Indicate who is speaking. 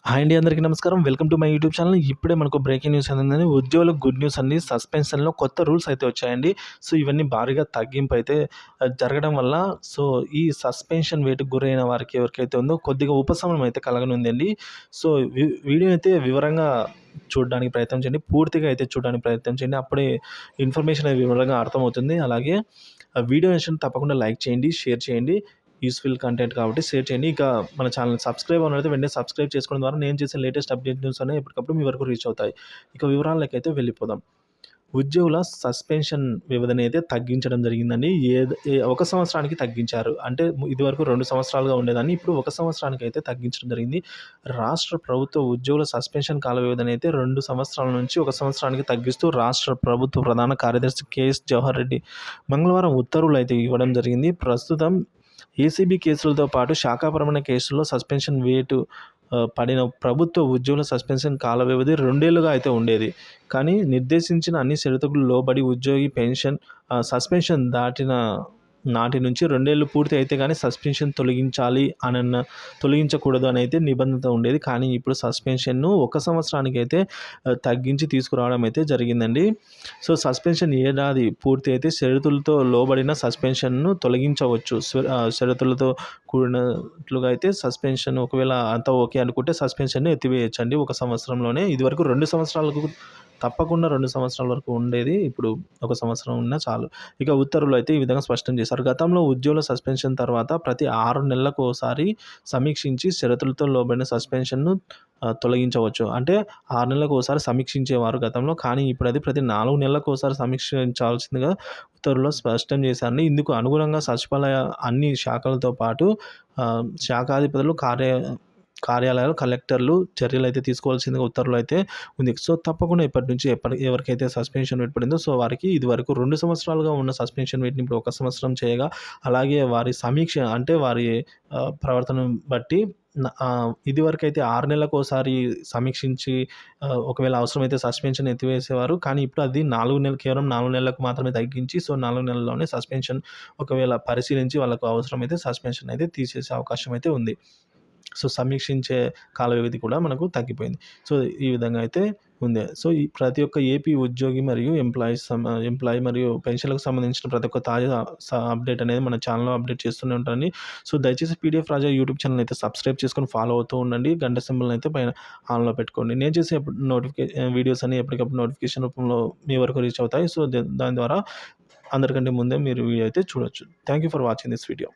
Speaker 1: Hi అండి, అందరికీ నమస్కారం. Welcome to my YouTube channel. ఇప్పుడే మనకు బ్రేకింగ్ న్యూస్ అందిందని ఉద్యోగులకు గుడ్ న్యూస్ అండి. సస్పెన్షన్‌లో కొత్త రూల్స్ అయితే వచ్చాయండి. సో, ఇవన్నీ భారీగా తగ్గింపు అయితే జరగడం వల్ల సో, ఈ సస్పెన్షన్ వేటుకు గురైన వారికి ఎవరికైతే ఉందో కొద్దిగా ఉపశమనం అయితే కలగనుందండి. సో, వీడియో అయితే వివరంగా చూడడానికి ప్రయత్నం చేయండి. పూర్తిగా అయితే చూడడానికి ప్రయత్నం చేయండి. అప్పుడే ఇన్ఫర్మేషన్ అనేది వివరంగా అర్థమవుతుంది. అలాగే వీడియో నచ్చితే తప్పకుండా లైక్ చేయండి, షేర్ చేయండి. యూస్‌ఫుల్ కంటెంట్ కాబట్టి షేర్ చేయండి. ఇక మన ఛానల్ సబ్స్క్రైబ్ అవ్వనైతే వెంటనే సబ్స్క్రైబ్ చేసుకోవడం ద్వారా నేను చేసే లేటెస్ట్ అప్డేట్ న్యూస్ అనేవి ఎప్పటికప్పుడు మీ వరకు రీచ్ అవుతాయి. ఇక వివరాలకైతే వెళ్ళిపోదాం. ఉద్యోగుల సస్పెన్షన్ వ్యవధిని అయితే తగ్గించడం జరిగిందండి. ఒక సంవత్సరానికి తగ్గించారు. అంటే ఇదివరకు 2 సంవత్సరాలుగా ఉండేదాన్ని. ఇప్పుడు 1 సంవత్సరానికి అయితే తగ్గించడం జరిగింది. రాష్ట్ర ప్రభుత్వ ఉద్యోగుల సస్పెన్షన్ కాల వ్యవధిని అయితే 2 సంవత్సరాల నుంచి 1 సంవత్సరానికి తగ్గిస్తూ రాష్ట్ర ప్రభుత్వ ప్రధాన కార్యదర్శి కెఎస్ జవహర్ రెడ్డి మంగళవారం ఉత్తర్వులు అయితే ఇవ్వడం జరిగింది. ప్రస్తుతం ఏసీబీ కేసులతో పాటు శాఖాపరమైన కేసుల్లో సస్పెన్షన్ వేటు పడిన ప్రభుత్వ ఉద్యోగుల సస్పెన్షన్ కాల వ్యవధి 2 ఏళ్లుగా అయితే ఉండేది. కానీ నిర్దేశించిన అన్ని షరతులకు లోబడి ఉద్యోగి పెన్షన్ సస్పెన్షన్ దాటిన నాటి నుంచి 2 ఏళ్లు పూర్తి అయితే గానీ సస్పెన్షన్ తొలగించకూడదు అని అయితే నిబంధన ఉండేది. కానీ ఇప్పుడు సస్పెన్షన్‌ను 1 సంవత్సరానికైతే తగ్గించి తీసుకురావడం అయితే జరిగిందండి. సో, సస్పెన్షన్ ఏడాది పూర్తి అయితే షరతులతో లోబడిన సస్పెన్షన్‌ను తొలగించవచ్చు. షరతులతో కూడినట్లుగా అయితే సస్పెన్షన్ ఒకవేళ అంతా ఓకే అనుకుంటే సస్పెన్షన్‌ని ఎత్తివేయొచ్చండి 1 సంవత్సరంలోనే. ఇదివరకు 2 సంవత్సరాలకు తప్పకుండా 2 సంవత్సరాల వరకు ఉండేది. ఇప్పుడు 1 సంవత్సరం ఉన్నా చాలు. ఇక ఉత్తర్వులు అయితే ఈ విధంగా స్పష్టం చేశారు. గతంలో ఉద్యోగుల సస్పెన్షన్ తర్వాత ప్రతి 6 నెలలకోసారి సమీక్షించి షరతులతో లోబడిన సస్పెన్షన్‌ను తొలగించవచ్చు. అంటే 6 నెలలకోసారి సమీక్షించేవారు గతంలో. కానీ ఇప్పుడు అది ప్రతి 4 నెలలకోసారి సమీక్షించాల్సిందిగా ఉత్తర్వుల్లో స్పష్టం చేశారండి. ఇందుకు అనుగుణంగా సచివాలయ అన్ని శాఖలతో పాటు శాఖాధిపతులు కార్యాలయాలు, కలెక్టర్లు చర్యలైతే తీసుకోవాల్సిందిగా ఉత్తర్వులు అయితే ఉంది. సో, తప్పకుండా ఇప్పటి నుంచి ఎవరికైతే సస్పెన్షన్ వేటు పడిందో సో, వారికి ఇదివరకు 2 సంవత్సరాలుగా ఉన్న సస్పెన్షన్ వేటుని ఇప్పుడు 1 సంవత్సరం చేయగా, అలాగే వారి సమీక్ష అంటే వారి ప్రవర్తనను బట్టి ఇదివరకైతే 6 నెలలకోసారి సమీక్షించి ఒకవేళ అవసరమైతే సస్పెన్షన్ ఎత్తివేసేవారు. కానీ ఇప్పుడు అది 4 నెలలు కేవలం 4 నెలలకు మాత్రమే తగ్గించి సో, 4 నెలల్లోనే సస్పెన్షన్ ఒకవేళ పరిశీలించి వాళ్ళకు అవసరమైతే సస్పెన్షన్ అయితే తీసేసే అవకాశం అయితే ఉంది. సో, సమీక్షించే కాల వ్యవధి కూడా మనకు తగ్గిపోయింది. సో, ఈ విధంగా అయితే ఉంది. సో, ఈ ప్రతి ఒక్క ఏపీ ఉద్యోగి మరియు ఎంప్లాయీ మరియు పెన్షన్‌లకు సంబంధించిన ప్రతి ఒక్క తాజా అప్డేట్ అనేది మన ఛానల్‌లో అప్డేట్ చేస్తూనే ఉంటానండి. సో, దయచేసి పీడీఎఫ్ రాజా యూట్యూబ్ ఛానల్ అయితే సబ్స్క్రైబ్ చేసుకొని ఫాలో అవుతూ ఉండండి. గంట సింబల్‌ని అయితే పైన ఆన్‌లో పెట్టుకోండి. నేను చేసే వీడియోస్ అన్ని ఎప్పటికప్పుడు నోటిఫికేషన్ రూపంలో మీ వరకు రీచ్ అవుతాయి. సో, దాని ద్వారా అందరికంటే ముందే మీరు వీడియో అయితే చూడొచ్చు. Thank you for watching this video.